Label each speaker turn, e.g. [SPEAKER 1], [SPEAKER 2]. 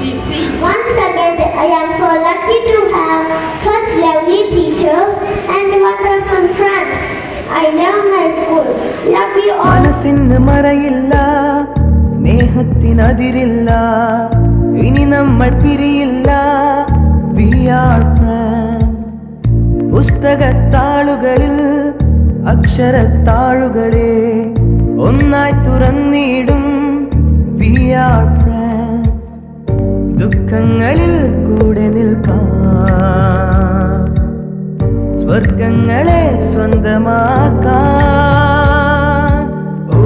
[SPEAKER 1] UGC.
[SPEAKER 2] Once again, I am so lucky to have such lovely teachers and wonderful friends. I love my school. Love you all.
[SPEAKER 3] മനസ്സിന് മറയില്ല, സ്നേഹത്തിനതിരില്ല, ഇനി നമ്മൾ പിരിയില്ല. We are friends. പുസ്തകത്താളുകളിൽ അക്ഷരത്താളുകളെ ഒന്നായി തുറന്നിടും. We are friends. ദുഃഖങ്ങളിൽ കൂടെ നിൽക്കാം, സ്വർഗങ്ങളെ സ്വന്തമാക്കാം. ഓ